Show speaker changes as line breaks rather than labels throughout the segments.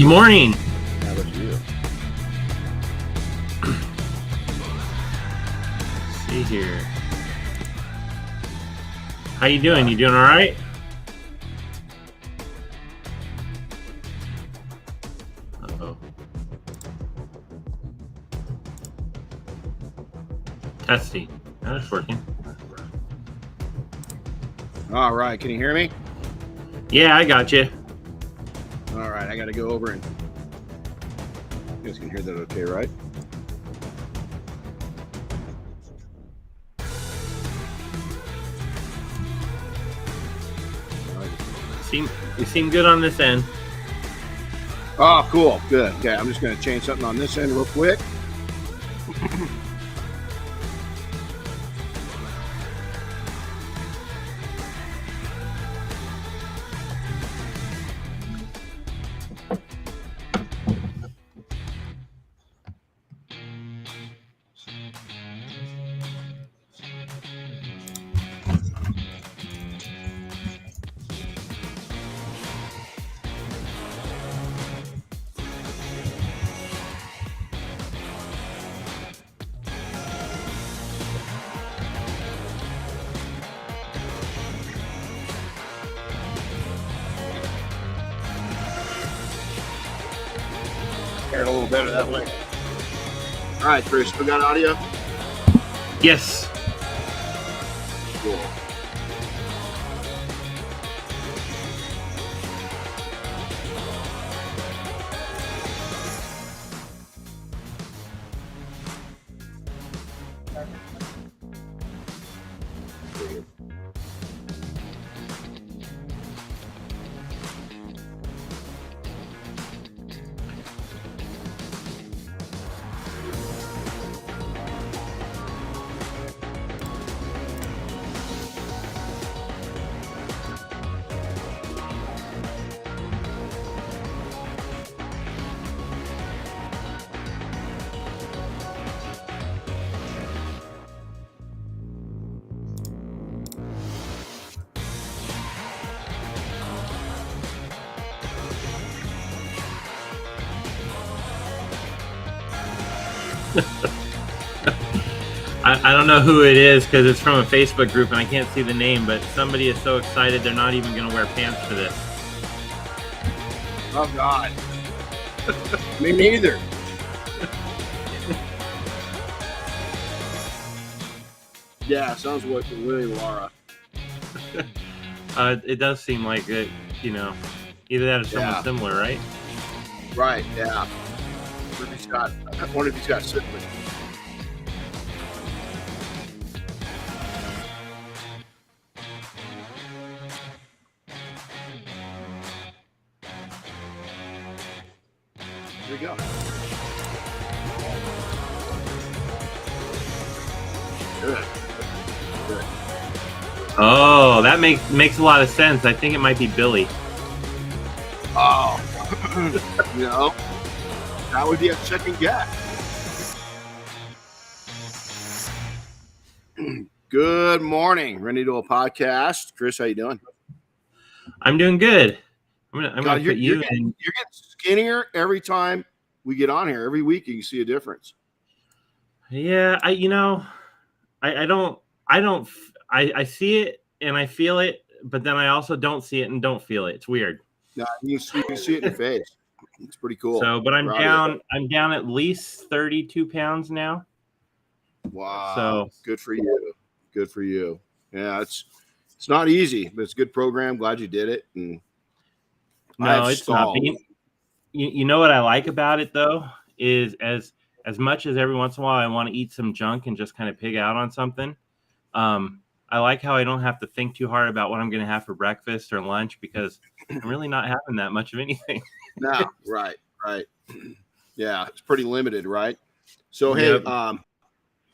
Good morning.
How about you?
Let's see here. How you doing? You doing all right? Uh-oh. Testing. That's working.
All right. Can you hear me?
Yeah, I got you.
All right. I got to go over and you guys can hear that okay, right?
You seem good on this end.
Oh, cool. Good. Okay. I'm just going to change something on this end real quick. Hear it a little better that way. All right, Chris. We got audio?
Yes.
Cool.
I don't know who it is because it's from a Facebook group and I can't see the name, but somebody is so excited they're not even going to wear pants for this.
Oh, God. Me neither. Yeah, sounds like William Lara.
It does seem like it, either that or someone similar, right?
Right, yeah. I wonder if he's got syphilis. Here we go. Good. Good.
Oh, that makes a lot of sense. I think it might be Billy.
Oh, that would be a second guess. Good morning, Renny Doyle podcast. Chris, how you doing?
I'm doing good. I'm gonna put you in.
You're getting skinnier every time we get on here. Every week you can see a difference.
Yeah, I see it and I feel it, but then I also don't see it and don't feel it. It's weird.
Yeah, you can see it in your face. It's pretty cool.
So, but I'm down at least 32 pounds now.
Wow.
So
good for you. Good for you. Yeah, it's not easy, but it's a good program. Glad you did it. And
no, it's not. You know what I like about it though is as much as every once in a while I want to eat some junk and just kind of pig out on something. I like how I don't have to think too hard about what I'm going to have for breakfast or lunch because I'm really not having that much of anything.
No, right. Yeah, it's pretty limited, right? So,
Yep.
Hey,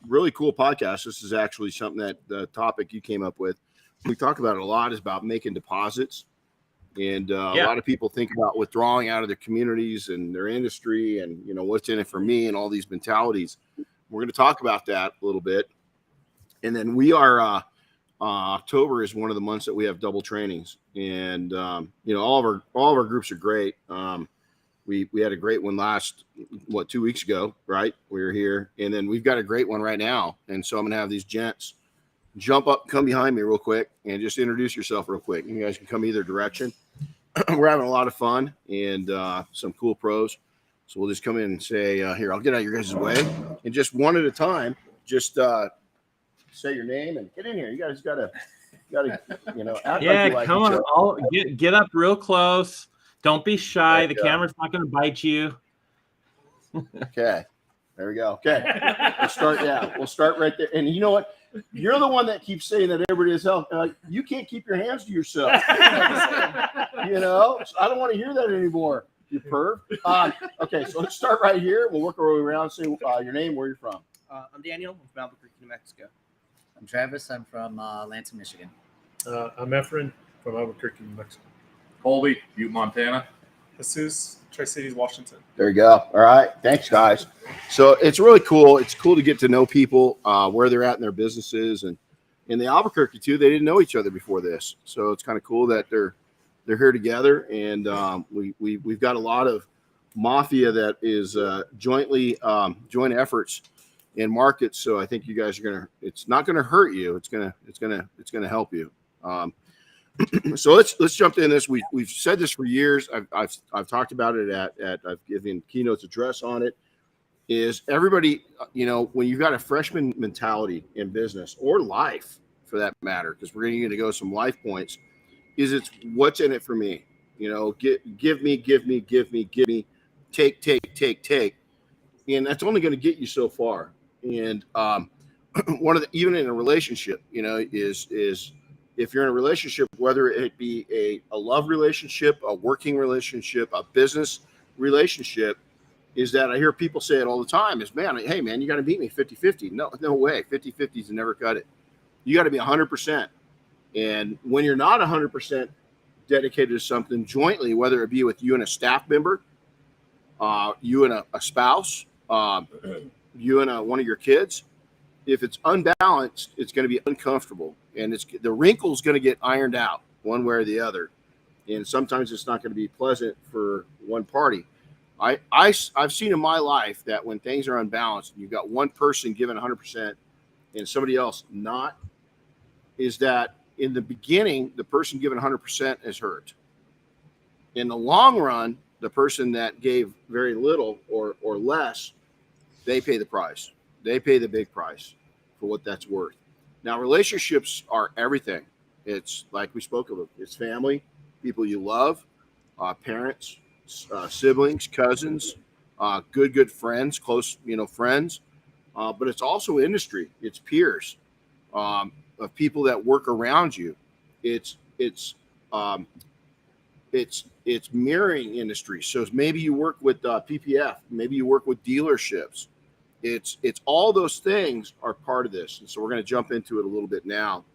really cool podcast. This is actually something that the topic you came up with. We talk about it a lot is about making deposits. And a lot of people think about withdrawing out of their communities and their industry and, what's in it for me and all these mentalities. We're going to talk about that a little bit. And then we are October is one of the months that we have double trainings, and all of our groups are great. We had a great one 2 weeks ago, right? We were here, and then we've got a great one right now. And so I'm gonna have these gents jump up, come behind me real quick, and just introduce yourself real quick. You guys can come either direction. We're having a lot of fun and some cool pros. So we'll just come in and say, here, I'll get out of your guys' way, and just one at a time, just say your name and get in here. You guys gotta act like you like
come
each
on,
other.
get up real close. Don't be shy. The camera's not going to bite you.
Okay, there we go. Okay, we'll start right there. And you know what? You're the one that keeps saying that everybody is help. You can't keep your hands to yourself. So I don't want to hear that anymore. You perv. Okay, so let's start right here. We'll work our way around. Say your name, where you're from.
I'm Daniel. I'm from Albuquerque, New Mexico.
I'm Travis. I'm from Lansing, Michigan.
I'm Efren from Albuquerque, New Mexico.
Colby, Butte, Montana.
Jesus, Tri-Cities, Washington.
There you go. All right. Thanks, guys. So it's really cool. It's cool to get to know people where they're at in their businesses. And in the Albuquerque, too, they didn't know each other before this. So it's kind of cool that they're here together. And we've got a lot of mafia that is joint efforts in markets. So I think you guys are it's not gonna hurt you. It's gonna help you. So let's jump in this. We've said this for years. I've talked about it I've given keynotes address on it. Is everybody, when you've got a freshman mentality in business or life for that matter, because we're going to go some life points, it's what's in it for me? Give me, take. And that's only going to get you so far. And even in a relationship, is if you're in a relationship, whether it be a love relationship, a working relationship, a business relationship, is that I hear people say it all the time is, hey, man, you got to beat me 50-50. No way. 50-50 is never cut it. You got to be 100%. And when you're not 100% dedicated to something jointly, whether it be with you and a staff member, you and a spouse, you and one of your kids, if it's unbalanced, it's going to be uncomfortable, and the wrinkle's going to get ironed out one way or the other, and sometimes it's not going to be pleasant for one party. I've seen in my life that when things are unbalanced, and you've got one person giving 100% and somebody else not, is that in the beginning, the person giving 100% is hurt. In the long run, the person that gave very little or less, they pay the price. They pay the big price for what that's worth. Now, relationships are everything. It's like we spoke of. It's family, people you love, parents, siblings, cousins, good friends, close, friends. But it's also industry. It's peers, of people that work around you. It's mirroring industry. So maybe you work with PPF, maybe you work with dealerships. It's all those things are part of this. And so we're going to jump into it a little bit now.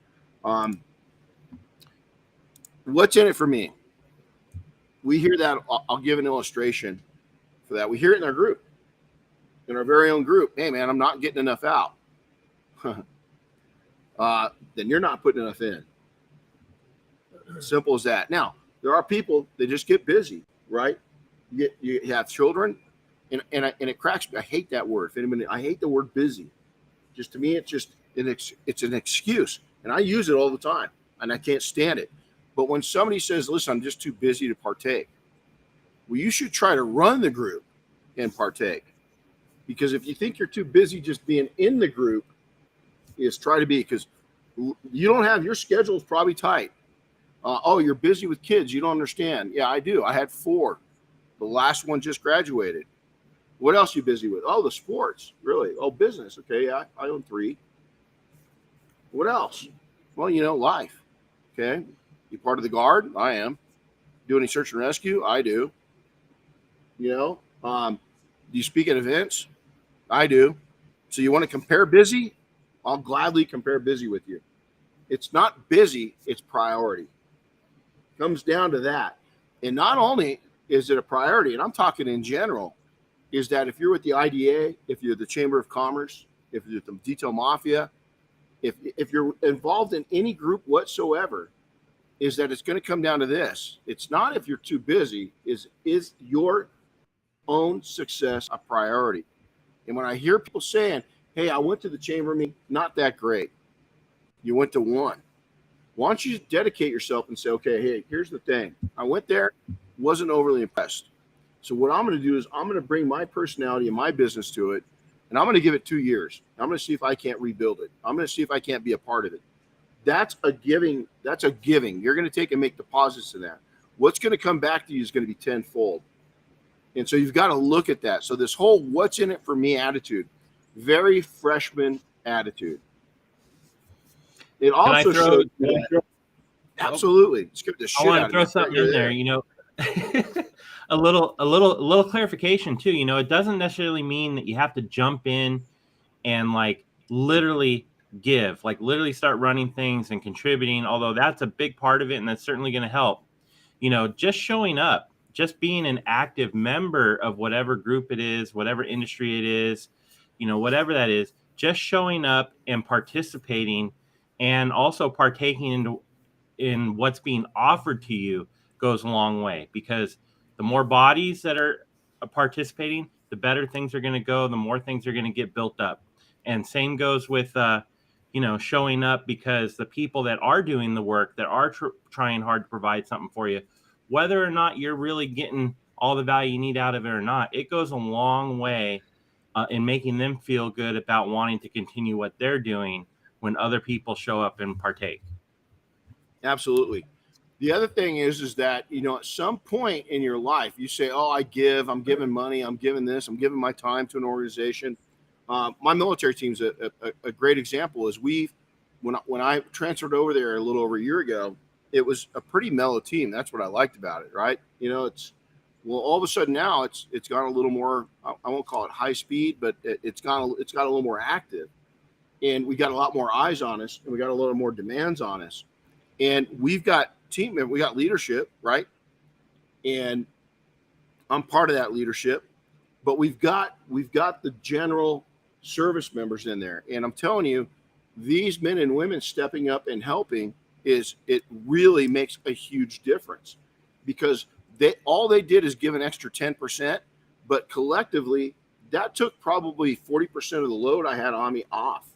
What's in it for me? We hear that. I'll give an illustration for that. We hear it in our group, in our very own group. Hey, man, I'm not getting enough out. Then you're not putting enough in. Simple as that. Now, there are people that just get busy, right? You have children, and it cracks me. I hate that word. I hate the word busy. Just to me, it's an excuse, and I use it all the time, and I can't stand it. But when somebody says, listen, I'm just too busy to partake, well, you should try to run the group and partake. Because if you think you're too busy just being in the group, is try to be, because you don't have, your schedule is probably tight. You're busy with kids. You don't understand. Yeah, I do. I had 4. The last one just graduated. What else are you busy with? Oh, the sports. Really? Oh, business. Okay, yeah, I own 3. What else? Well, life. Okay. You part of the Guard? I am. Do any search and rescue? I do. Do you speak at events? I do. So you want to compare busy? I'll gladly compare busy with you. It's not busy, it's priority. Comes down to that. And not only is it a priority, and I'm talking in general, is that if you're with the IDA, if you're the Chamber of Commerce, if you're the Detail Mafia, if you're involved in any group whatsoever, is that it's going to come down to this. It's not if you're too busy, is your own success a priority. And when I hear people saying, hey, I went to the chamber meeting, not that great. You went to one. Why don't you dedicate yourself and say, okay, hey, here's the thing. I went there, wasn't overly impressed. So what I'm going to do is I'm going to bring my personality and my business to it, and I'm going to give it 2 years. I'm going to see if I can't rebuild it. I'm going to see if I can't be a part of it. That's a giving. That's a giving. You're going to take and make deposits to that. What's going to come back to you is going to be tenfold. And so you've got to look at that. So this whole what's in it for me attitude, very freshman attitude. It also shows absolutely. Skip the shit
I want
out
to throw something in there, you know. a little clarification too. You know, it doesn't necessarily mean that you have to jump in and like literally give, like literally start running things and contributing, although that's a big part of it and that's certainly going to help. You know, just showing up, just being an active member of whatever group it is, whatever industry it is, you know, whatever that is, just showing up and participating and also partaking in what's being offered to you goes a long way, because the more bodies that are participating, the better things are going to go, the more things are going to get built up. And same goes with, you know, showing up, because the people that are doing the work, that are trying hard to provide something for you, whether or not you're really getting all the value you need out of it or not, it goes a long way in making them feel good about wanting to continue what they're doing when other people show up and partake.
Absolutely. The other thing is that, you know, at some point in your life, you say, oh, I'm giving money, I'm giving this, I'm giving my time to an organization. My military team's a great example. Is when I transferred over there a little over a year ago, it was a pretty mellow team. That's what I liked about it, right? You know, all of a sudden now it's gone a little more, I won't call it high speed, but it's got a little more active, and we got a lot more eyes on us, and we got a little more demands on us. And we've got we got leadership, right? And I'm part of that leadership, but we've got the general service members in there. And I'm telling you, these men and women stepping up and helping it really makes a huge difference, because all they did is give an extra 10%, but collectively that took probably 40% of the load I had on me off.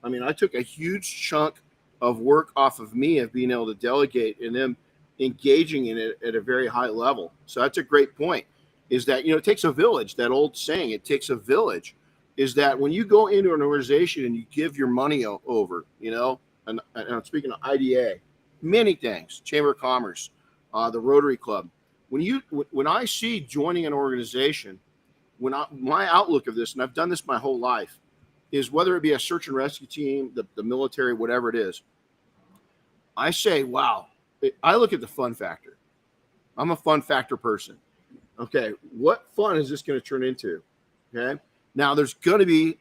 I mean, I took a huge chunk of work off of me, of being able to delegate and them engaging in it at a very high level. So that's a great point, is that, you know, it takes a village. That old saying, it takes a village, is that when you go into an organization and you give your money over, you know, and I'm speaking of IDA, many things, Chamber of Commerce, the Rotary Club. When I see joining an organization, my outlook of this, and I've done this my whole life, is whether it be a search and rescue team, the military, whatever it is, I say, wow, I look at the fun factor. I'm a fun factor person. Okay, what fun is this going to turn into? Okay, now there's going to be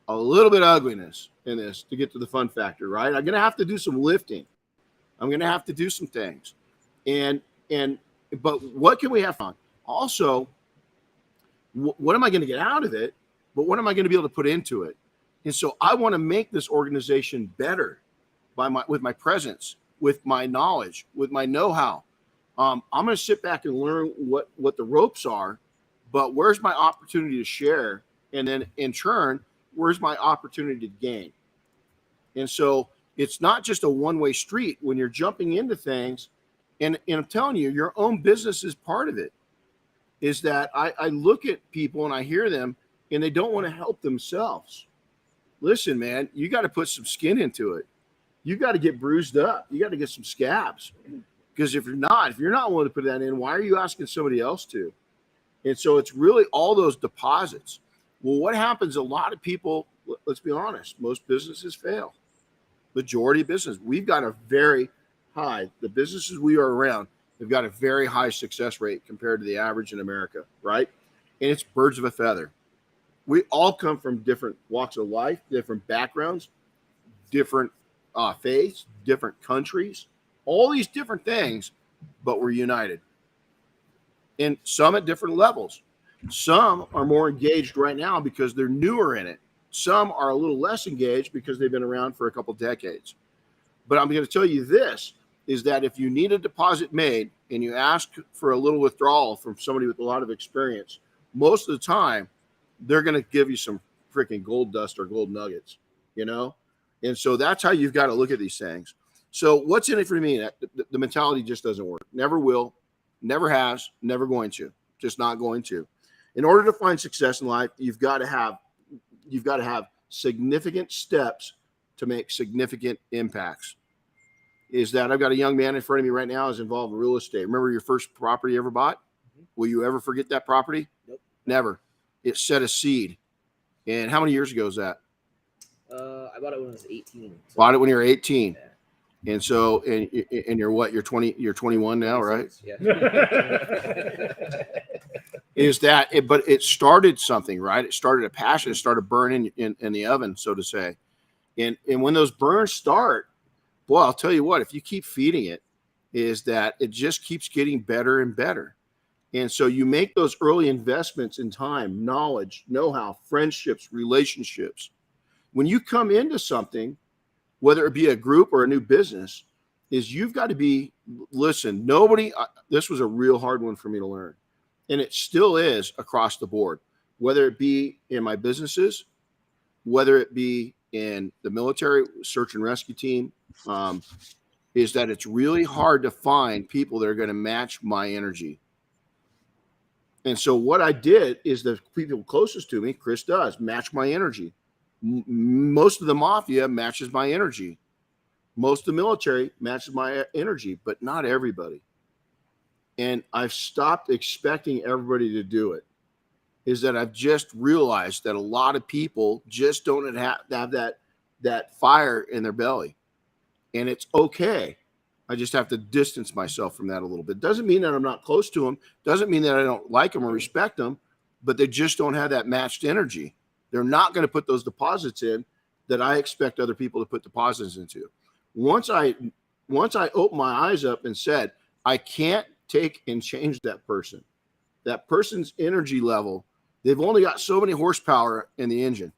a little bit of ugliness in this to get to the fun factor, right? I'm going to have to do some lifting. I'm going to have to do some things. But what can we have fun? Also, what am I going to get out of it? But what am I going to be able to put into it? And so I want to make this organization better with my presence, with my knowledge, with my know-how. I'm going to sit back and learn what the ropes are, but where's my opportunity to share? And then in turn, where's my opportunity to gain? And so it's not just a one-way street when you're jumping into things. And I'm telling you, your own business is part of it. Is that I look at people and I hear them and they don't want to help themselves. Listen, man, you got to put some skin into it. You got to get bruised up. You got to get some scabs. Because if you're not willing to put that in, why are you asking somebody else to? And so it's really all those deposits. Well, what happens? A lot of people, let's be honest, most businesses fail. Majority of business. We've got a very high, the businesses we are around, they've got a very high success rate compared to the average in America, right? And it's birds of a feather. We all come from different walks of life, different backgrounds, different faiths, different countries, all these different things, but we're united. And some at different levels. Some are more engaged right now because they're newer in it. Some are a little less engaged because they've been around for a couple decades. But I'm going to tell you this, is that if you need a deposit made and you ask for a little withdrawal from somebody with a lot of experience, most of the time, they're going to give you some freaking gold dust or gold nuggets, you know? And so that's how you've got to look at these things. So what's in it for me? The mentality just doesn't work. Never will, never has, never going to, just not going to. In order to find success in life, you've got to have significant steps to make significant impacts. Is that I've got a young man in front of me right now who's involved in real estate. Remember your first property you ever bought? Mm-hmm. Will you ever forget that property?
Nope.
Never. It set a seed. And how many years ago is that?
I bought it when I was 18. So.
Bought it when you were 18.
Yeah.
And so, and you're what? You're 21 now, right?
Yeah.
Is that it? But it started something, right? It started a passion. It started burning in the oven, so to say. And when those burns start, boy, I'll tell you what, if you keep feeding it, is that it just keeps getting better and better. And so you make those early investments in time, knowledge, know-how, friendships, relationships. When you come into something, whether it be a group or a new business, is you've got to be, listen, this was a real hard one for me to learn. And it still is across the board, whether it be in my businesses, whether it be in the military search and rescue team, is that it's really hard to find people that are going to match my energy. And so what I did is the people closest to me, Chris does, match my energy. Most of the mafia matches my energy. Most of the military matches my energy, but not everybody. And I've stopped expecting everybody to do it. Is that I've just realized that a lot of people just don't have that fire in their belly. And it's okay. I just have to distance myself from that a little bit. Doesn't mean that I'm not close to them. Doesn't mean that I don't like them or respect them, but they just don't have that matched energy. They're not going to put those deposits in that I expect other people to put deposits into. Once I opened my eyes up and said, I can't take and change that person. That person's energy level, they've only got so many horsepower in the engine.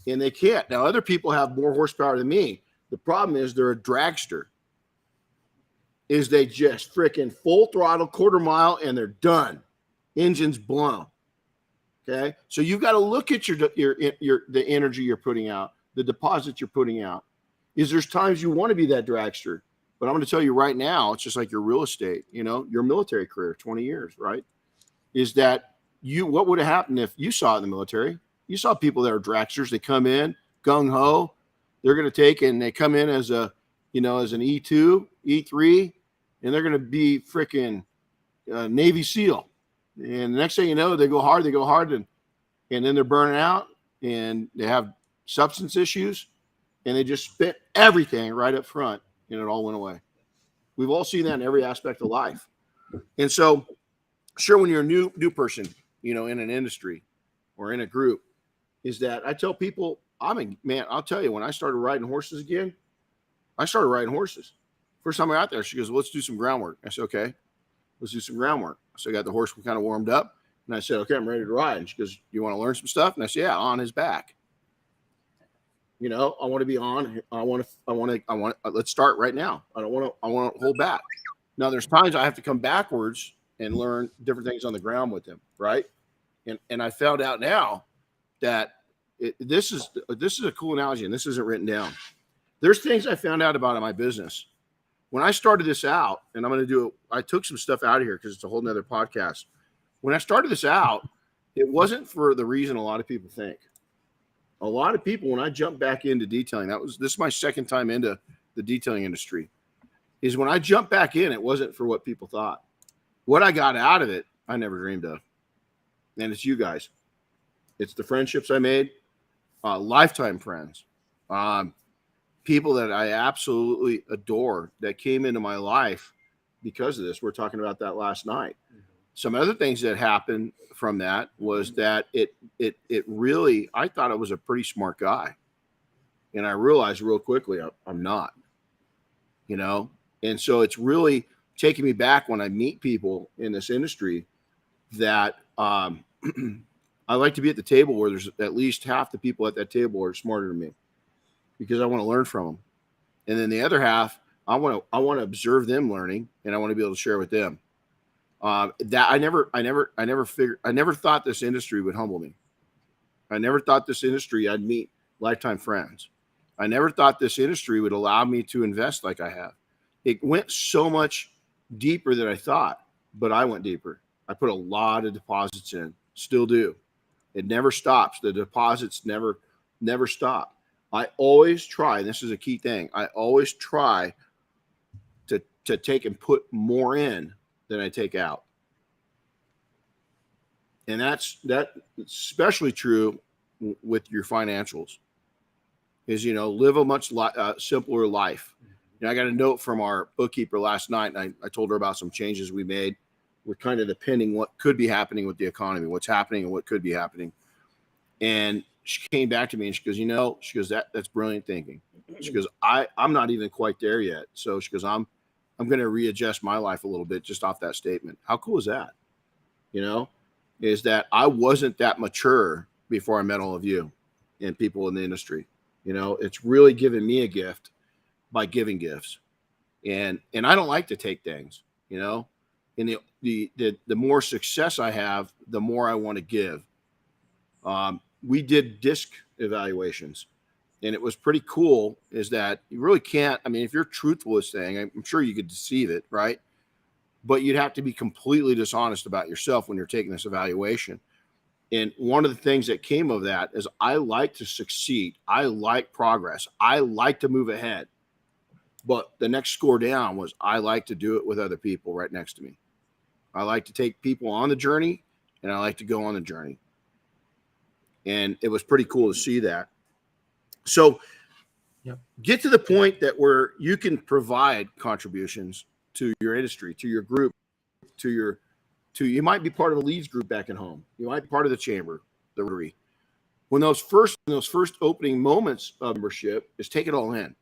And they can't. Now, other people have more horsepower than me. The problem is they're a dragster. Is they just freaking full throttle, quarter mile, and they're done. Engine's blown. Okay, so you've got to look at the energy you're putting out, the deposits you're putting out. Is there's times you want to be that dragster, but I'm going to tell you right now, it's just like your real estate, your military career, 20 years, right? Is that what would have happened if you saw it in the military? You saw people that are dragsters. They come in gung ho. They're going to take and they come in as an E2, E3, and they're going to be freaking Navy SEAL. And the next thing you know, they go hard, and then they're burning out, and they have substance issues, and they just spent everything right up front, and it all went away. We've all seen that in every aspect of life. And so, sure, when you're a new person, in an industry or in a group, is that I tell people, I'll tell you, when I started riding horses again, I started riding horses. First time I got out there, she goes, well, let's do some groundwork. I said, okay, let's do some groundwork. So I got the horse kind of warmed up, and I said, okay, I'm ready to ride. And she goes, you want to learn some stuff? And I said, yeah, on his back. I want to be on. Let's start right now. I want to hold back. Now there's times I have to come backwards and learn different things on the ground with him. Right. And I found out now that this is a cool analogy, and this isn't written down. There's things I found out about in my business. When I started this out, and I took some stuff out of here because it's a whole nother podcast. When I started this out, it wasn't for the reason a lot of people think. A lot of people, when I jumped back into detailing, this is my second time into the detailing industry, is when I jumped back in, it wasn't for what people thought. What I got out of it, I never dreamed of. And it's you guys. It's the friendships I made, lifetime friends, people that I absolutely adore that came into my life because of this. We're talking about that last night. Mm-hmm. Some other things that happened from that was that it really, I thought I was a pretty smart guy. And I realized real quickly, I'm not, and so it's really taking me back when I meet people in this industry that I like to be at the table where there's at least half the people at that table are smarter than me, because I want to learn from them. And then the other half, I want to observe them learning, and I want to be able to share with them. That I never thought this industry would humble me. I never thought this industry I'd meet lifetime friends. I never thought this industry would allow me to invest like I have. It went so much deeper than I thought, but I went deeper. I put a lot of deposits in, still do. It never stops. The deposits never stop. I always try, and this is a key thing, I always try to take and put more in than I take out. And that's especially true with your financials, is, live a much simpler life. I got a note from our bookkeeper last night, and I told her about some changes we made. We're kind of depending what could be happening with the economy, what's happening and what could be happening. And she came back to me and she goes, that's brilliant thinking. She goes, I'm not even quite there yet. So she goes, I'm going to readjust my life a little bit just off that statement. How cool is that? Is that I wasn't that mature before I met all of you and people in the industry. It's really given me a gift by giving gifts. And I don't like to take things, and the more success I have, the more I want to give. We did disc evaluations, and it was pretty cool, is that you really can't, if you're truthful with saying, I'm sure you could deceive it, right? But you'd have to be completely dishonest about yourself when you're taking this evaluation. And one of the things that came of that is I like to succeed. I like progress. I like to move ahead. But the next score down was I like to do it with other people right next to me. I like to take people on the journey, and I like to go on the journey. And it was pretty cool to see that. So get to the point that where you can provide contributions to your industry, to your group, you might be part of a leads group back at home. You might be part of the chamber, the Rotary. When those first opening moments of membership, is take it all in.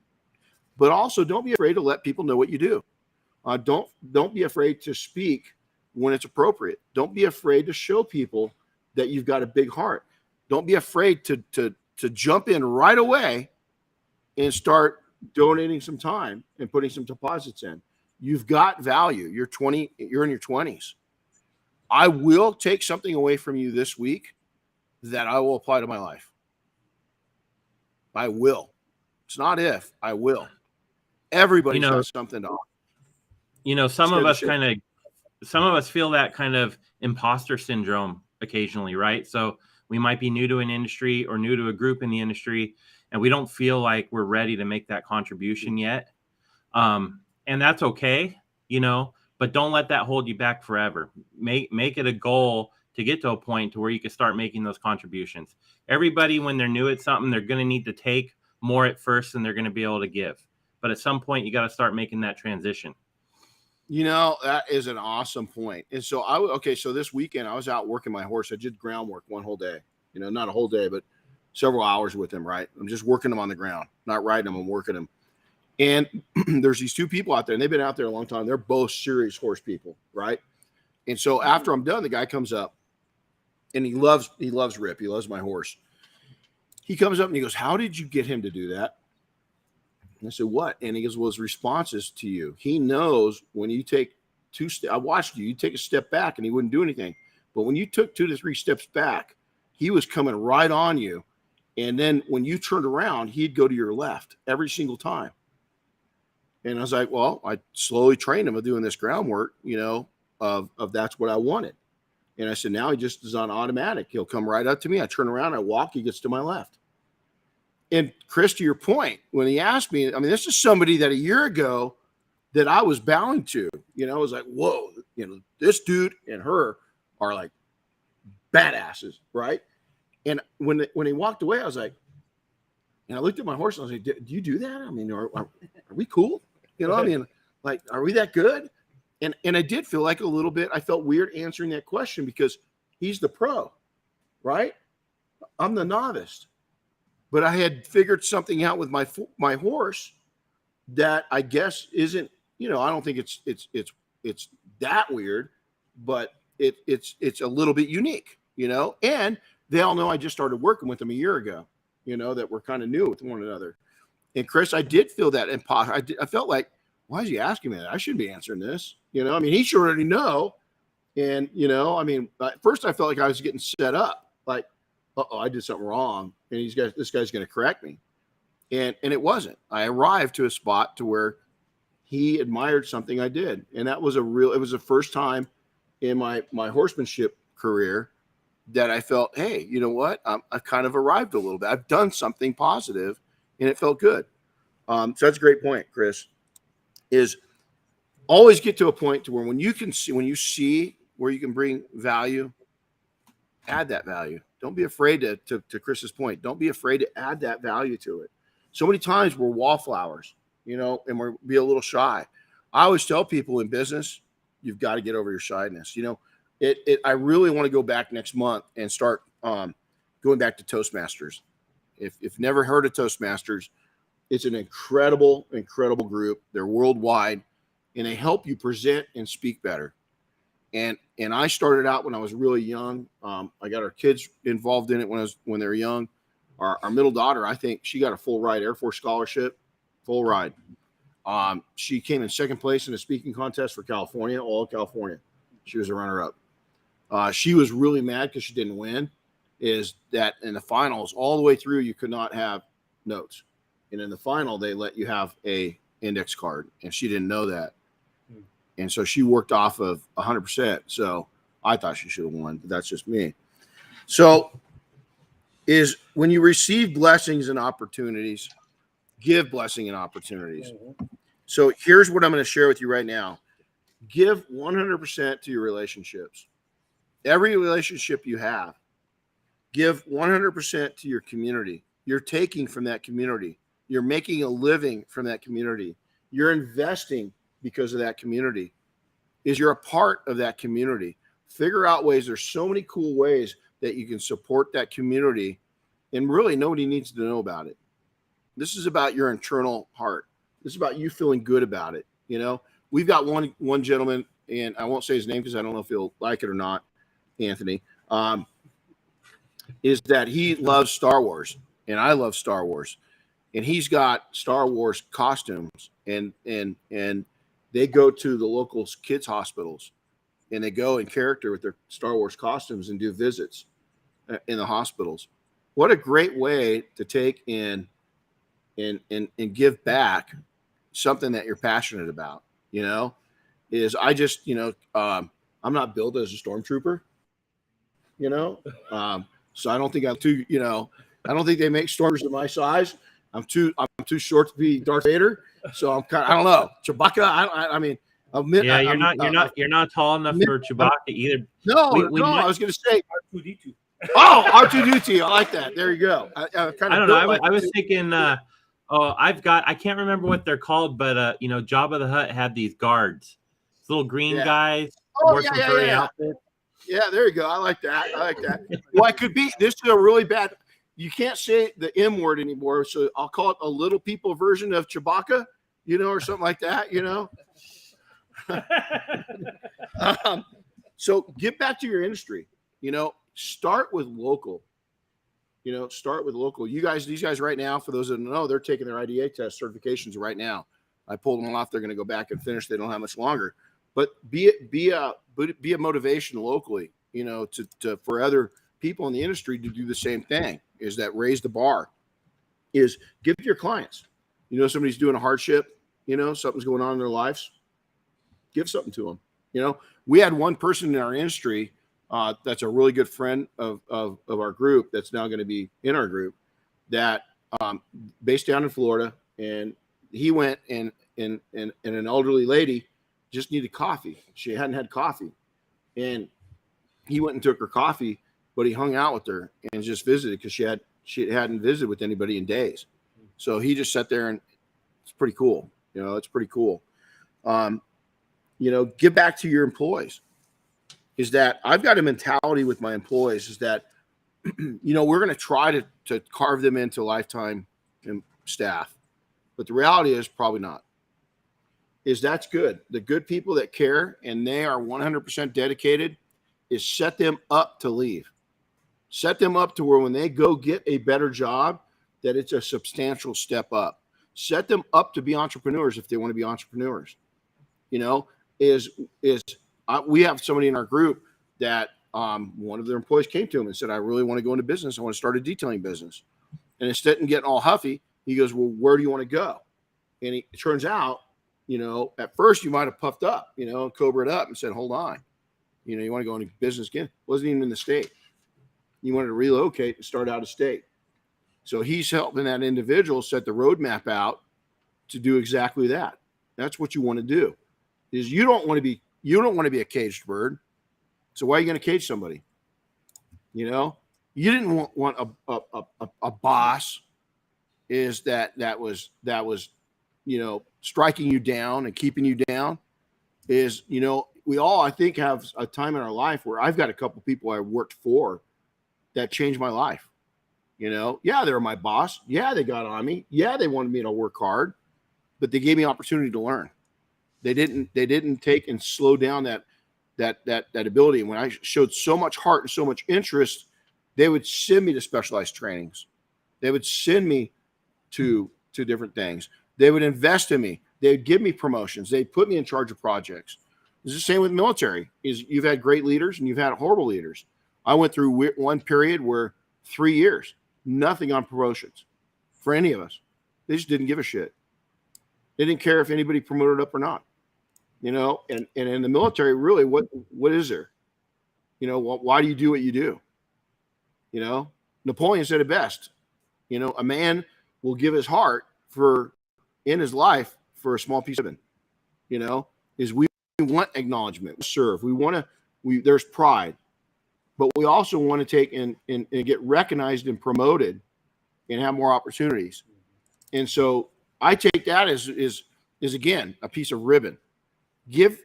But also don't be afraid to let people know what you do. Don't be afraid to speak when it's appropriate. Don't be afraid to show people that you've got a big heart. Don't be afraid to jump in right away and start donating some time and putting some deposits in. You've got value. You're in your 20s. I will take something away from you this week that I will apply to my life. I will. It's not if, I will. Everybody's got something to offer.
Some of us feel that kind of imposter syndrome occasionally, right? So we might be new to an industry or new to a group in the industry, and we don't feel like we're ready to make that contribution yet. And that's okay, but don't let that hold you back forever. Make it a goal to get to a point to where you can start making those contributions. Everybody, when they're new at something, they're going to need to take more at first than they're going to be able to give. But at some point, you got to start making that transition.
That is an awesome point. And so so this weekend I was out working my horse. I did groundwork one whole day, not a whole day, but several hours with him, right? I'm just working him on the ground, not riding him, I'm working him. And there's these two people out there, and they've been out there a long time. They're both serious horse people, right? And so after I'm done, the guy comes up, and he loves Rip. He loves my horse. He comes up and he goes, "How did you get him to do that?" And I said, "What?" And he goes, "Well, his responses to you. He knows when you take two steps. I watched you take a step back, and he wouldn't do anything. But when you took 2 to 3 steps back, he was coming right on you. And then when you turned around, he'd go to your left every single time." And I was like, well, I slowly trained him of doing this groundwork, of that's what I wanted. And I said, now he just is on automatic. He'll come right up to me. I turn around, I walk, he gets to my left. And Chris, to your point, when he asked me, this is somebody that a year ago that I was bowing to, I was like, whoa, this dude and her are like badasses, right? And when he walked away, I was like, and I looked at my horse and I was like, do you do that? Are we cool? Like, are we that good? And I did feel like a little bit, I felt weird answering that question because he's the pro, right? I'm the novice. But I had figured something out with my horse that I guess isn't, I don't think it's that weird, but it's a little bit unique, and they all know I just started working with them a year ago, that we're kind of new with one another. And Chris, I did feel that imposter. I felt like, why is he asking me that? I shouldn't be answering this. He should already know And, you know, I mean, at first I felt like I was getting set up, like, I did something wrong. And this guy's going to correct me. And it wasn't. I arrived to a spot to where he admired something I did. And that was it was the first time in my horsemanship career that I felt, hey, you know what? I've kind of arrived a little bit. I've done something positive and it felt good. So that's a great point, Chris, is always get to a point to where when you see where you can bring value, add that value. Don't be afraid to Chris's point. Don't be afraid to add that value to it. So many times we're wallflowers, you know, and we're be a little shy. I always tell people in business, you've got to get over your shyness. You know, I really want to go back next month and start going back to Toastmasters. If you've never heard of Toastmasters, it's an incredible group. They're worldwide, and they help you present and speak better. And I started out when I was really young. I got our kids involved in it when they were young. Our middle daughter, I think she got a full ride Air Force scholarship, full ride. She came in second place in a speaking contest for California, all of California. She was a runner-up. She was really mad because she didn't win. Is that in the finals, all the way through, you could not have notes. And in the final, they let you have a index card, and she didn't know that. And so she worked off of 100%. So I thought she should have won, but that's just me. So is when you receive blessings and opportunities, give blessing and opportunities. So here's what I'm going to share with you right now. Give 100% to your relationships. Every relationship you have, give 100% to your community. You're taking from that community. You're making a living from that community. You're investing because of that community. You're a part of that community. Figure out ways. There's so many cool ways that you can support that community, and really nobody needs to know about it. This is about your internal heart. This is about you feeling good about it. You know, we've got one gentleman, and I won't say his name because I don't know if he'll like it or not, Anthony, is that he loves Star Wars, and I love Star Wars. And he's got Star Wars costumes, and they go to the local kids' hospitals, and they go in character with their Star Wars costumes and do visits in the hospitals. What a great way to take in and give back something that you're passionate about. You know, is I just, you know, I'm not built as a stormtrooper, you know, so I don't think I'm too, you know, I don't think they make stormtroopers of my size. I'm too short to be Darth Vader, so I'm kind of, I don't know, Chewbacca. I mean,
yeah, you're not tall enough for Chewbacca either.
No, I was going to say R2D2. Oh, R2D2. I like that. There you go. I
don't know. I was thinking. I can't remember what they're called, but you know, Jabba the Hutt had these guards, these little green guys.
Outfit. Yeah, there you go. I like that. Well, I could be. This is a really bad. You can't say the M word anymore, so I'll call it a little people version of Chewbacca, you know, or something like that, you know. So get back to your industry. You know, start with local. You know, start with local. These guys right now, for those that don't know, they're taking their IDA test certifications right now. I pulled them off. They're going to go back and finish. They don't have much longer. But be a motivation locally, you know, to for other people in the industry to do the same thing. Is that raise the bar? Is give your clients. You know, somebody's doing a hardship. You know, something's going on in their lives. Give something to them. You know, we had one person in our industry that's a really good friend of our group that's now going to be in our group that based down in Florida, and he went and an elderly lady just needed coffee. She hadn't had coffee, and he went and took her coffee, but he hung out with her and just visited because she hadn't visited with anybody in days. So he just sat there, and it's pretty cool. You know, it's pretty cool. You know, give back to your employees. Is that I've got a mentality with my employees is that, you know, we're going to try to carve them into lifetime staff, but the reality is probably not. Is that's good. The good people that care and they are 100% dedicated is set them up to leave. Set them up to where when they go get a better job, that it's a substantial step up. Set them up to be entrepreneurs if they want to be entrepreneurs. You know, is we have somebody in our group that one of their employees came to him and said, I really want to go into business. I want to start a detailing business. And instead of getting all huffy, he goes, well, where do you want to go? And it turns out, at first you might have puffed up, and cobraed up and said, hold on. You want to go into business again. Wasn't even in the state. You wanted to relocate and start out of state. So he's helping that individual set the roadmap out to do exactly that. That's what you want to do. Is you don't want to be a caged bird. So why are you going to cage somebody? You didn't want a boss is that was striking you down and keeping you down. Is we all, I think, have a time in our life where I've got a couple people I worked for that changed my life. Yeah, they were my boss. Yeah, they got on me. Yeah, they wanted me to work hard, but they gave me opportunity to learn. They didn't take and slow down that ability. And when I showed so much heart and so much interest, they would send me to specialized trainings. They would send me to different things. They would invest in me. They would give me promotions. They'd put me in charge of projects. It's the same with military. Is you've had great leaders and you've had horrible leaders. I went through one period where 3 years, nothing on promotions for any of us. They just didn't give a shit. They didn't care if anybody promoted up or not. And in the military, really, what is there? Why do you do what you do? Napoleon said it best. A man will give his heart in his life for a small piece of it. Is we want acknowledgement, serve. There's pride, but we also want to take and get recognized and promoted and have more opportunities. And so I take that as again, a piece of ribbon. Give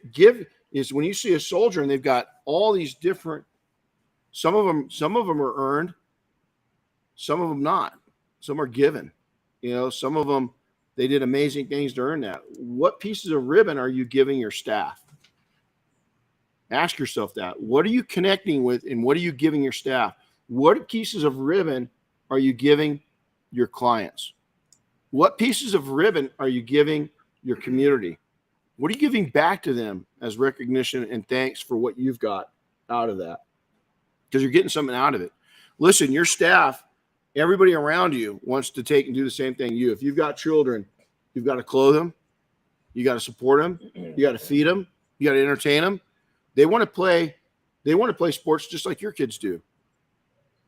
is when you see a soldier and they've got all these different, some of them are earned, some of them not, some are given, some of them, they did amazing things to earn that. What pieces of ribbon are you giving your staff? Ask yourself that. What are you connecting with and what are you giving your staff? What pieces of ribbon are you giving your clients? What pieces of ribbon are you giving your community? What are you giving back to them as recognition and thanks for what you've got out of that? Because you're getting something out of it. Listen, your staff, everybody around you wants to take and do the same thing you. If you've got children, you've got to clothe them. You got to support them. You got to feed them. You got to entertain them. They want to play sports just like your kids do.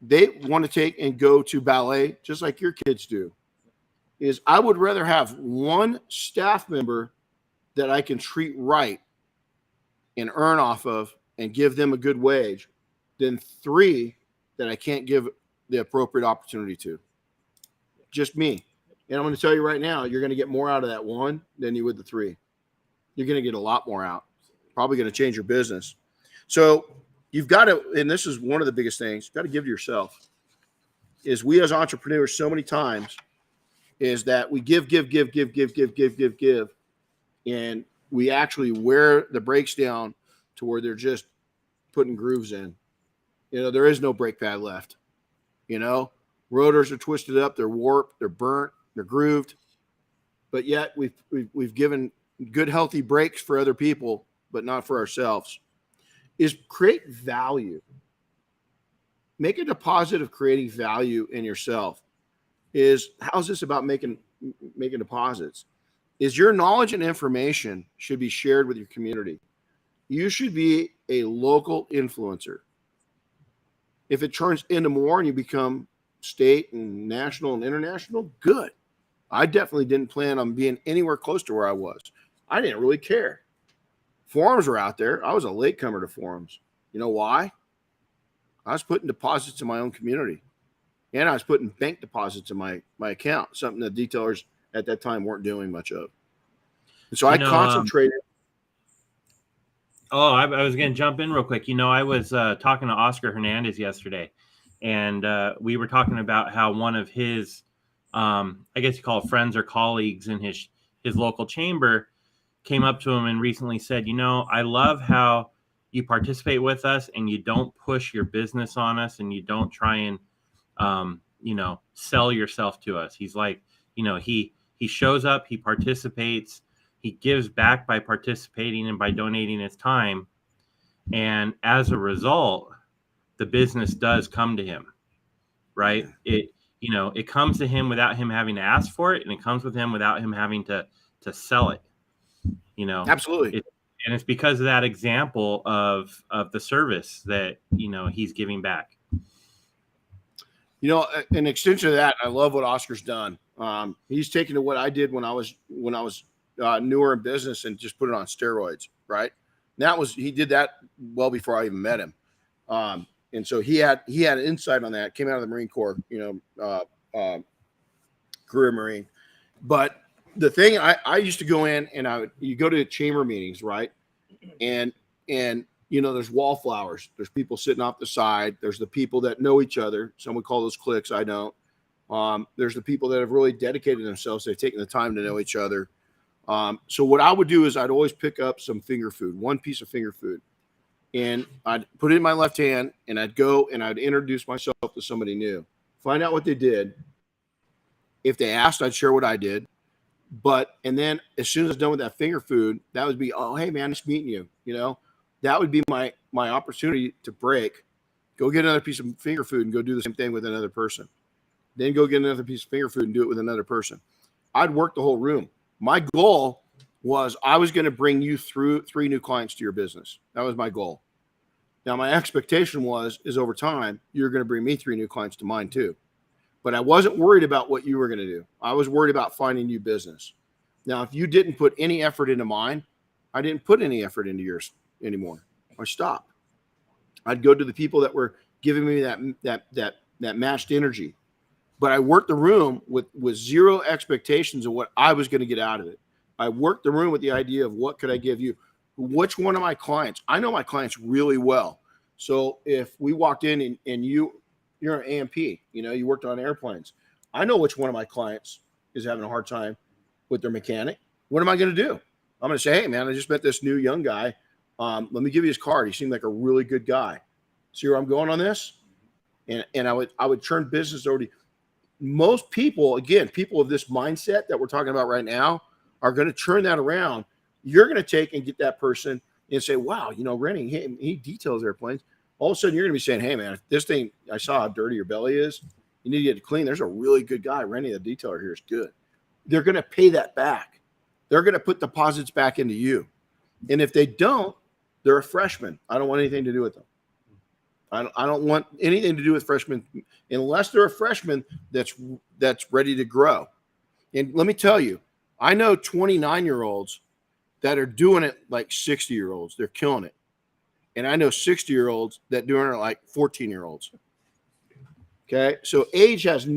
They want to take and go to ballet just like your kids do. I would rather have one staff member that I can treat right and earn off of and give them a good wage than 3 that I can't give the appropriate opportunity to. Just me. And I'm going to tell you right now, you're going to get more out of that 1 than you would the 3. You're going to get a lot more out. Probably going to change your business. So you've got to, and this is one of the biggest things, you've got to give to yourself, is we as entrepreneurs so many times is that we give. And we actually wear the brakes down to where they're just putting grooves in. There is no brake pad left. Rotors are twisted up, they're warped, they're burnt, they're grooved. But yet we've given good, healthy brakes for other people, but not for ourselves. Is create value. Make a deposit of creating value in yourself. How's this about making deposits? Is your knowledge and information should be shared with your community. You should be a local influencer. If it turns into more and you become state and national and international, good. I definitely didn't plan on being anywhere close to where I was. I didn't really care. Forums were out there. I was a latecomer to forums. You know why? I was putting deposits in my own community. And I was putting bank deposits in my account, something that detailers at that time weren't doing much of. And so I concentrated.
I was going to jump in real quick. I was talking to Oscar Hernandez yesterday, and we were talking about how one of his, I guess you call it friends or colleagues in his local chamber came up to him and recently said, I love how you participate with us and you don't push your business on us and you don't try and, sell yourself to us. He's like, he shows up, he participates, he gives back by participating and by donating his time. And as a result, the business does come to him, right? It comes to him without him having to ask for it, and it comes with him without him having to sell it.
Absolutely.
And it's because of that example of the service that he's giving back.
An extension of that, I love what Oscar's done. He's taken to what I did when I was newer in business and just put it on steroids, right? He did that well before I even met him. And so he had insight on that, came out of the Marine Corps, career Marine. But the thing I used to go in and you go to chamber meetings, right? And there's wallflowers. There's people sitting off the side. There's the people that know each other. Some would call those cliques. I don't. There's the people that have really dedicated themselves. They've taken the time to know each other. So what I would do is I'd always pick up some finger food, one piece of finger food, and I'd put it in my left hand, and I'd go and I'd introduce myself to somebody new, find out what they did. If they asked, I'd share what I did. And then as soon as I was done with that finger food, that would be, oh, hey man, nice meeting you. That would be my opportunity to break, go get another piece of finger food and go do the same thing with another person. Then go get another piece of finger food and do it with another person. I'd work the whole room. My goal was I was going to bring you through 3 new clients to your business. That was my goal. Now, my expectation is over time, you're going to bring me 3 new clients to mine too. But I wasn't worried about what you were going to do. I was worried about finding new business. Now, if you didn't put any effort into mine, I didn't put any effort into yours anymore. I stopped. I'd go to the people that were giving me that matched energy. But I worked the room with zero expectations of what I was going to get out of it. I worked the room with the idea of what could I give you? Which one of my clients? I know my clients really well. So if we walked in and you're an AMP, you worked on airplanes. I know which one of my clients is having a hard time with their mechanic. What am I going to do? I'm going to say, hey man, I just met this new young guy. Let me give you his card. He seemed like a really good guy. See where I'm going on this? And I would turn business over to you. Most people, again, people of this mindset that we're talking about right now are going to turn that around. You're going to take and get that person and say, wow, Renny, he details airplanes. All of a sudden, you're going to be saying, hey, man, if this thing, I saw how dirty your belly is. You need to get it clean. There's a really good guy. Renny, the detailer here, is good. They're going to pay that back. They're going to put deposits back into you. And if they don't, they're a freshman. I don't want anything to do with them. I don't want anything to do with freshmen unless they're a freshman that's ready to grow. And let me tell you, I know 29-year-olds that are doing it like 60-year-olds. They're killing it. And I know 60-year-olds that doing it like 14-year-olds. Okay. So age has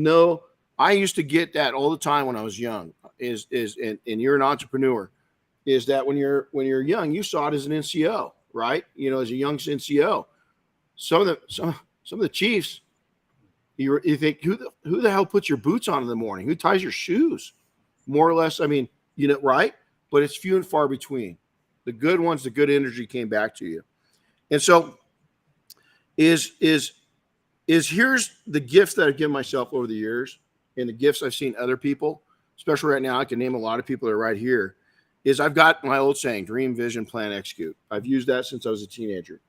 I used to get that all the time when I was young and you're an entrepreneur, is that when you're young, you saw it as an NCO, right? As a young NCO. Some of the chiefs, you think, who the hell puts your boots on in the morning? Who ties your shoes? More or less, I mean, right? But it's few and far between. The good ones, the good energy came back to you. And so here's the gifts that I've given myself over the years and the gifts I've seen other people, especially right now, I can name a lot of people that are right here, is I've got my old saying, dream, vision, plan, execute. I've used that since I was a teenager.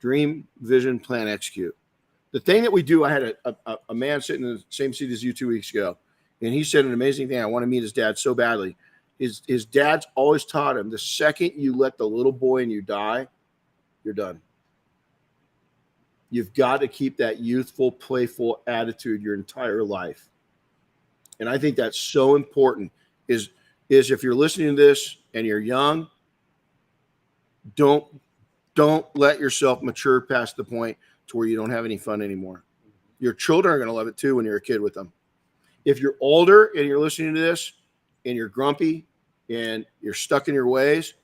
Dream, vision, plan, execute. The thing that we do, I had a man sitting in the same seat as you 2 weeks ago, and he said an amazing thing. I want to meet his dad so badly. His dad's always taught him, the second you let the little boy in you die, you're done. You've got to keep that youthful, playful attitude your entire life. And I think that's so important is if you're listening to this and you're young, don't let yourself mature past the point to where you don't have any fun anymore. Your children are going to love it too when you're a kid with them. If you're older and you're listening to this and you're grumpy and you're stuck in your ways,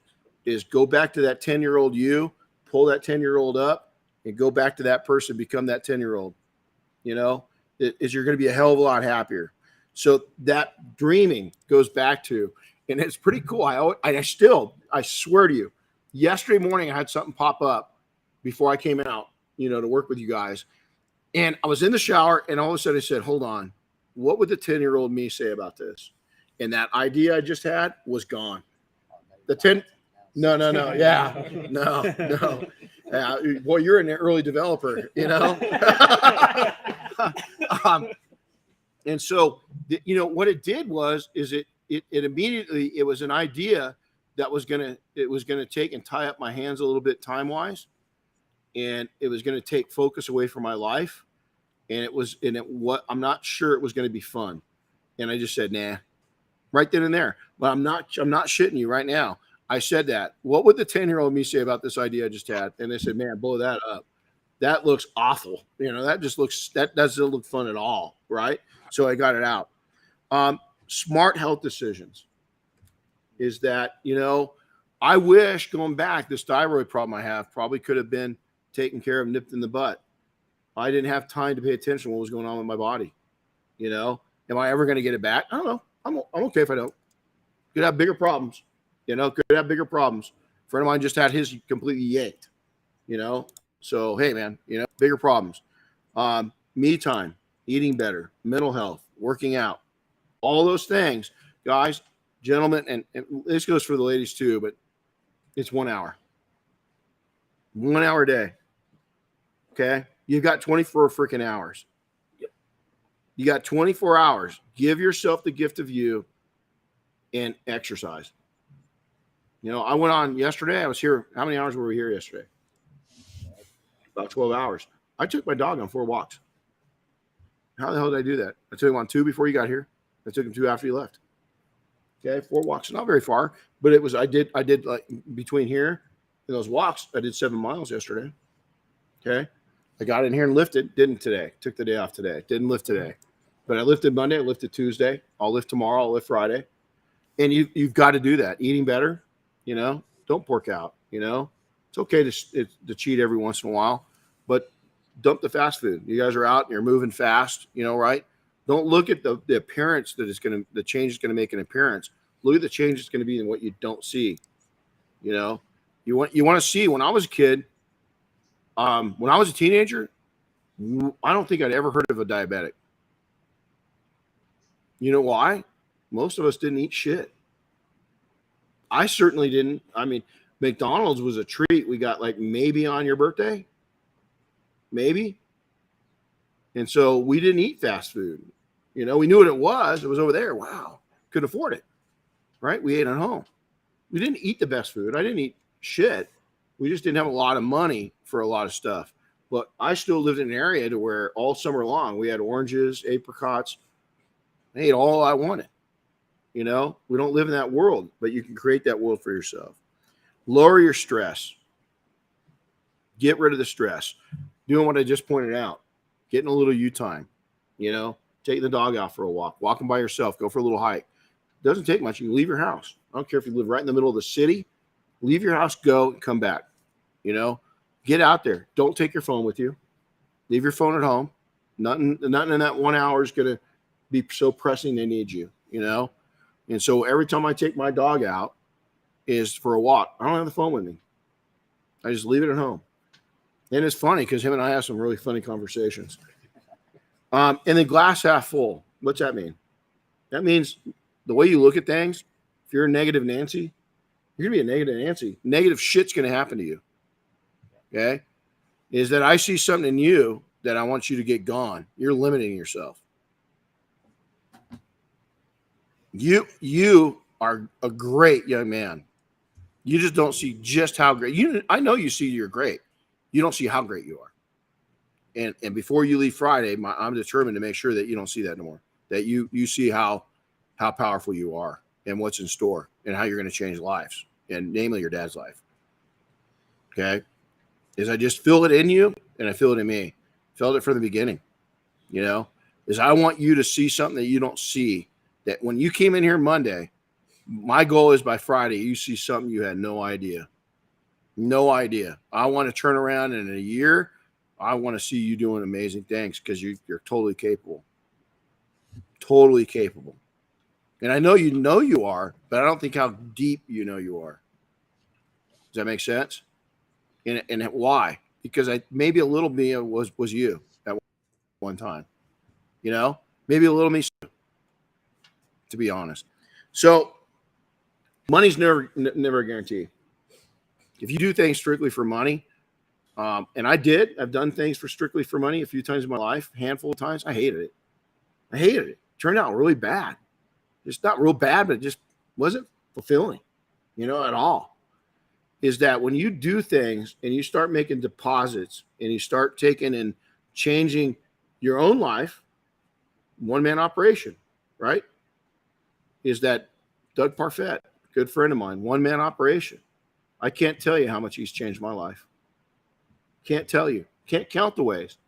is go back to that 10-year-old you, pull that 10-year-old up and go back to that person, become that 10-year-old. You're going to be a hell of a lot happier. So that dreaming goes back to, and it's pretty cool. I swear to you, yesterday morning I had something pop up before I came out, to work with you guys. And I was in the shower and all of a sudden I said, hold on, what would the 10-year-old me say about this? And that idea I just had was gone. No. Yeah, no. Boy, you're an early developer, you know. And so, what it did is it immediately, it was an idea that was gonna take and tie up my hands a little bit time wise, and it was gonna take focus away from my life, and I'm not sure it was gonna be fun, and I just said nah, right then and there. But I'm not shitting you right now. I said that. What would the 10-year-old me say about this idea I just had? And they said, man, blow that up. That looks awful. That doesn't look fun at all. Right. So I got it out. Smart health decisions is that, I wish going back, this thyroid problem I have probably could have been taken care of, nipped in the butt. I didn't have time to pay attention to what was going on with my body. Am I ever going to get it back? I don't know. I'm okay if I don't. Could have bigger problems. Could have bigger problems. A friend of mine just had his completely yanked. So hey, man, bigger problems. Me time, eating better, mental health, working out, all those things, guys, gentlemen, and this goes for the ladies too, but it's 1 hour. 1 hour a day. Okay, you've got 24 freaking hours. You got 24 hours. Give yourself the gift of you and exercise. I went on yesterday. I was here. How many hours were we here yesterday? About 12 hours. I took my dog on 4 walks. How the hell did I do that? I took him on 2 before you got here. I took him 2 after you left. Okay, 4 walks. Not very far, but I did like between here and those walks, I did 7 miles yesterday. Okay. I got in here and lifted. Didn't today. Took the day off today. Didn't lift today. But I lifted Monday. I lifted Tuesday. I'll lift tomorrow. I'll lift Friday. And you've got to do that. Eating better. Don't pork out. It's okay to cheat every once in a while, but dump the fast food. You guys are out and you're moving fast, right? Don't look at the appearance the change is going to make an appearance. Look at the change it's going to be in what you don't see. You want to see. When I was a kid, when I was a teenager, I don't think I'd ever heard of a diabetic. You know why? Most of us didn't eat shit. I certainly didn't. I mean, McDonald's was a treat we got like maybe on your birthday. Maybe. And so we didn't eat fast food. We knew what it was. It was over there. Wow. Couldn't afford it. Right? We ate at home. We didn't eat the best food. I didn't eat shit. We just didn't have a lot of money for a lot of stuff. But I still lived in an area to where all summer long we had oranges, apricots. I ate all I wanted. We don't live in that world, but you can create that world for yourself. Lower your stress. Get rid of the stress. Doing what I just pointed out. Getting a little you time. Taking the dog out for a walk. Walking by yourself. Go for a little hike. Doesn't take much. You can leave your house. I don't care if you live right in the middle of the city. Leave your house, go, and come back. Get out there. Don't take your phone with you. Leave your phone at home. Nothing in that 1 hour is going to be so pressing they need you, And so every time I take my dog out is for a walk. I don't have the phone with me. I just leave it at home. And it's funny because him and I have some really funny conversations. And then glass half full. What's that mean? That means the way you look at things, if you're a negative Nancy, you're going to be a negative Nancy. Negative shit's going to happen to you. Okay? Is that I see something in you that I want you to get gone. You're limiting yourself. You are a great young man. You just don't see just how great. I know you see you're great. You don't see how great you are. And before you leave Friday, I'm determined to make sure that you don't see that anymore. That you see how powerful you are and what's in store and how you're going to change lives, and namely your dad's life. Okay? Is I just feel it in you and I feel it in me. Felt it from the beginning. Is I want you to see something that you don't see. That when you came in here Monday, my goal is by Friday, you see something you had no idea. No idea. I want to turn around in a year. I want to see you doing amazing things because you're totally capable. Totally capable. And I know you are, but I don't think how deep you are. Does that make sense? And why? Because maybe a little me was you at one time. Maybe a little me, to be honest. So money's never a guarantee. If you do things strictly for money, And I've done things strictly for money a few times in my life, a handful of times. I hated it. Turned out really bad. Just not real bad, but it just wasn't fulfilling, at all. Is that when you do things and you start making deposits and you start taking and changing your own life, one-man operation, right? Is that Doug Parfett, good friend of mine, one-man operation. I can't tell you how much he's changed my life. Can't tell you. Can't count the ways.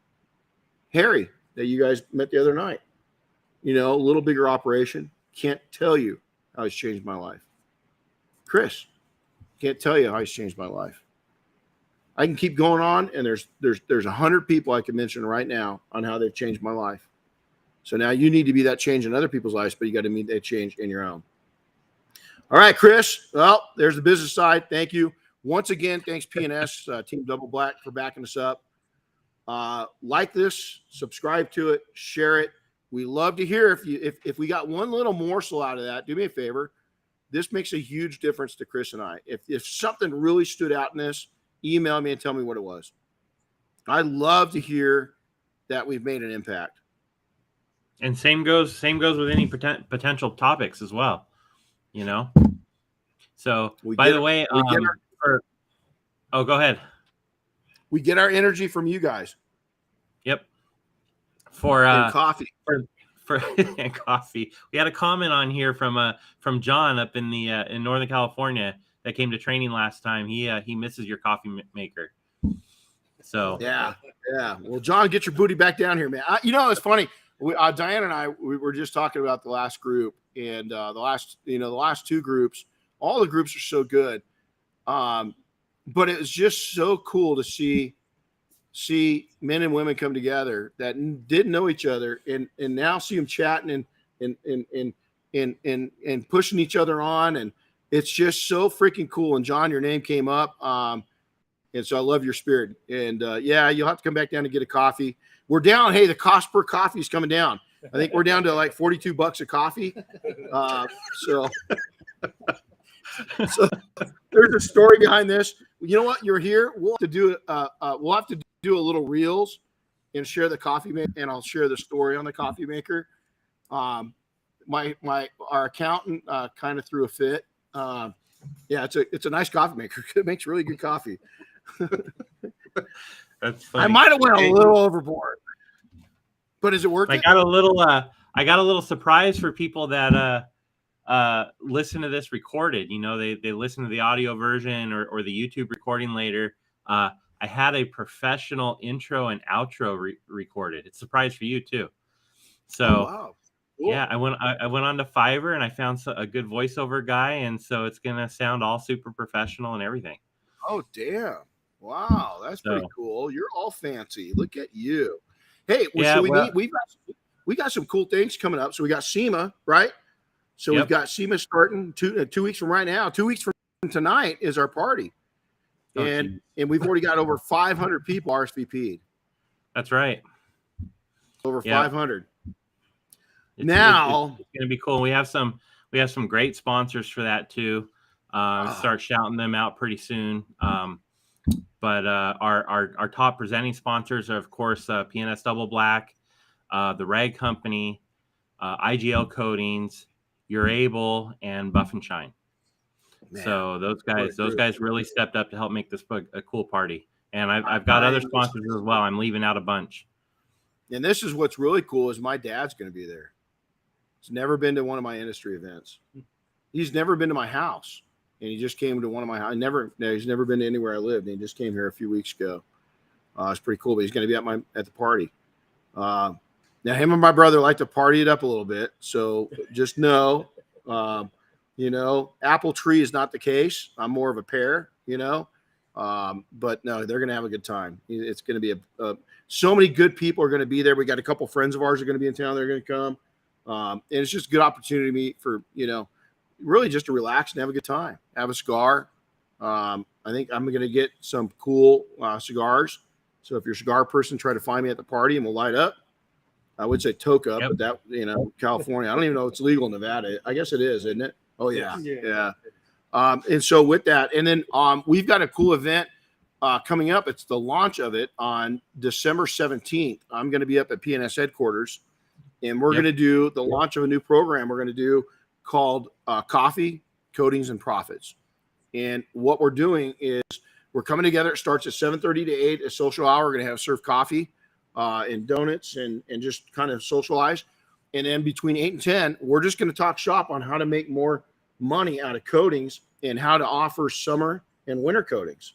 Harry, that you guys met the other night, a little bigger operation. Can't tell you how he's changed my life. Chris, can't tell you how he's changed my life. I can keep going on, and there's 100 people I can mention right now on how they've changed my life. So now you need to be that change in other people's lives, but you got to meet that change in your own. All right, Chris. Well, there's the business side. Thank you. Once again, thanks P&S, Team Double Black, for backing us up. Like this, subscribe to it, share it. We love to hear if we got one little morsel out of that. Do me a favor. This makes a huge difference to Chris and I. If something really stood out in this, email me and tell me what it was. I love to hear that we've made an impact.
And same goes with any potential topics as well. So by the way, go ahead.
We get our energy from you guys.
Yep. For
coffee.
And coffee. We had a comment on here from John up in the in Northern California that came to training last time. He misses your coffee maker. So
yeah. Well, John, get your booty back down here, man. It's funny. Diane and I we were just talking about the last group, and the last two groups. All the groups are so good, but it was just so cool to see men and women come together that didn't know each other, and now see them chatting and pushing each other on, and it's just so freaking cool. And John, your name came up, and so I love your spirit. And you'll have to come back down and get a coffee. We're down. Hey, the cost per coffee is coming down. I think we're down to like $42 a coffee. So there's a story behind this. You know what? You're here. We'll have to do a little reels and share the coffee maker, and I'll share the story on the coffee maker. Our accountant kind of threw a fit. It's a nice coffee maker. It makes really good coffee.
That's funny.
I might have went a little overboard, but is it worth it?
I got a little surprise for people that listen to this recorded. They listen to the audio version or the YouTube recording later. I had a professional intro and outro recorded. It's a surprise for you too. So
wow. Cool.
Yeah, I went on to Fiverr and I found a good voiceover guy, and so it's gonna sound all super professional and everything.
Oh damn! Wow, that's pretty cool. You're all fancy. Look at you. Hey, we got some cool things coming up. So we got SEMA, right? So we've got SEMA starting 2 weeks from right now. 2 weeks from tonight is our party. And we've already got over 500 people RSVP'd.
That's right.
Over 500.
It's going to be cool. We have some great sponsors for that too. Start shouting them out pretty soon. But our top presenting sponsors are, of course, P&S Double Black, the Rag Company, IGL Coatings, You're Able, and Buff and Shine. Man, so those guys really stepped up to help make this a cool party. And I've got other sponsors as well. I'm leaving out a bunch.
And this is what's really cool is my dad's going to be there. He's never been to one of my industry events. He's never been to my house. And he just came to one of my house. He's never been to anywhere I lived. And he just came here a few weeks ago. It's pretty cool. But he's going to be at the party. Now him and my brother like to party it up a little bit. So just know, apple tree is not the case. I'm more of a pear, but no, they're going to have a good time. It's going to be so many good people are going to be there. We got a couple friends of ours are going to be in town. They're going to come. And it's just a good opportunity to meet for, really just to relax and have a good time, have a cigar. I think I'm going to get some cool cigars. So if you're a cigar person, try to find me at the party and we'll light up. I would say toke up, but that, California, I don't even know if it's legal in Nevada. I guess it is, isn't it? Oh yeah. Yeah. And so with that, and then we've got a cool event coming up, it's the launch of it on December 17th. I'm going to be up at PNS headquarters, and we're going to do the launch of a new program we're going to do called Coffee, Coatings, and Profits. And what we're doing is we're coming together. It starts at 7:30 to 8, a social hour. We're going to have serve coffee and donuts and just kind of socialize. And then between 8 and 10, we're just going to talk shop on how to make more money out of coatings and how to offer summer and winter coatings.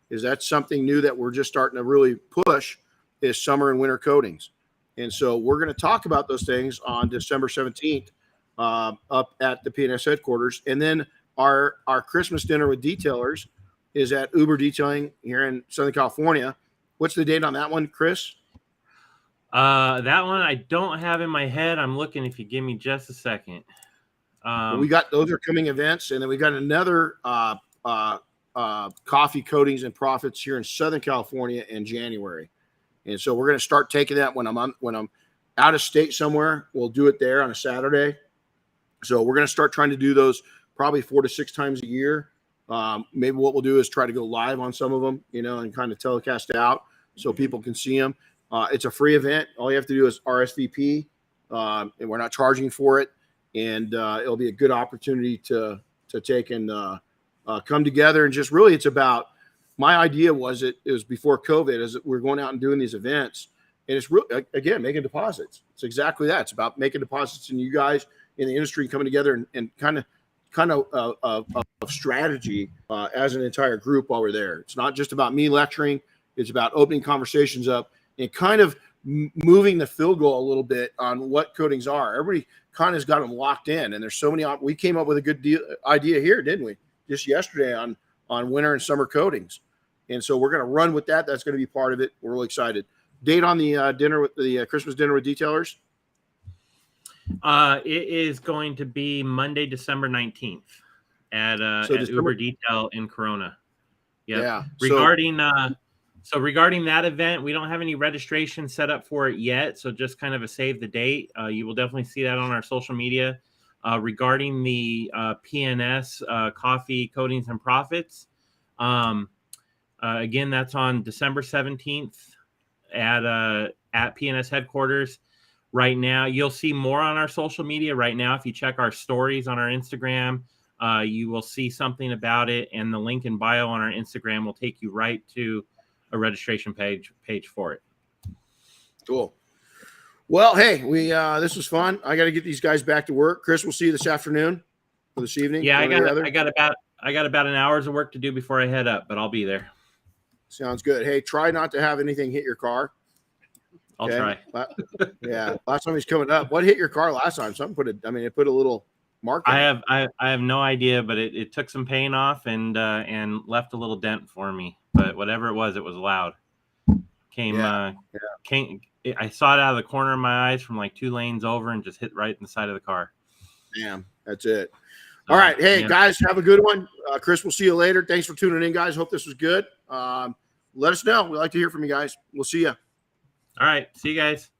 Is that something new that we're just starting to really push is summer and winter coatings. And so we're going to talk about those things on December 17th up at the PNS headquarters. And then our Christmas dinner with detailers is at Uber Detailing here in Southern California. What's the date on that one, Chris?
That one I don't have in my head. I'm looking if you give me just a second.
We got those are coming events, and then we got another coffee coatings and profits here in Southern California in January. And so we're going to start taking that when I'm out of state somewhere. We'll do it there on a Saturday. So we're going to start trying to do those probably 4 to 6 times a year. Maybe what we'll do is try to go live on some of them, and kind of telecast out so people can see them. It's a free event. All you have to do is RSVP, and we're not charging for it. And it'll be a good opportunity to take and come together. And just really, it's about, my idea was it was before COVID, is that we're going out and doing these events. And it's really, again, making deposits. It's exactly that. It's about making deposits in you guys in the industry coming together and kind of strategy as an entire group while we're there. It's not just about me lecturing. It's about opening conversations up and kind of moving the field goal a little bit on what coatings are. Everybody kind of has got them locked in, and there's so many. We came up with a good idea here, didn't we? Just yesterday on winter and summer coatings, and so we're going to run with that. That's going to be part of it. We're really excited. Date on the dinner with the Christmas dinner with detailers.
It is going to be Monday, December 19th at Uber Detail in Corona. Yep. Yeah. Regarding that event, we don't have any registration set up for it yet. So just kind of a save the date. You will definitely see that on our social media. Regarding the PNS Coffee, Coatings, and Profits. Again, that's on December 17th at PNS headquarters. Right now, you'll see more on our social media. Right now, if you check our stories on our Instagram, you will see something about it. And the link in bio on our Instagram will take you right to a registration page for it.
Cool. Well, hey, this was fun. I got to get these guys back to work. Chris, we'll see you this afternoon or this evening.
Yeah, I got about an hour's of work to do before I head up, but I'll be there.
Sounds good. Hey, try not to have anything hit your car.
I'll try.
Yeah. Last time he's coming up. What hit your car last time? Something it put a little mark.
I have no idea, but it took some pain off and left a little dent for me. But whatever it was loud. I saw it out of the corner of my eyes from like 2 lanes over and just hit right in the side of the car.
Damn, that's it. All right. Hey, guys, have a good one. Chris, we'll see you later. Thanks for tuning in, guys. Hope this was good. Let us know. We'd like to hear from you guys. We'll see you.
All right. See you guys.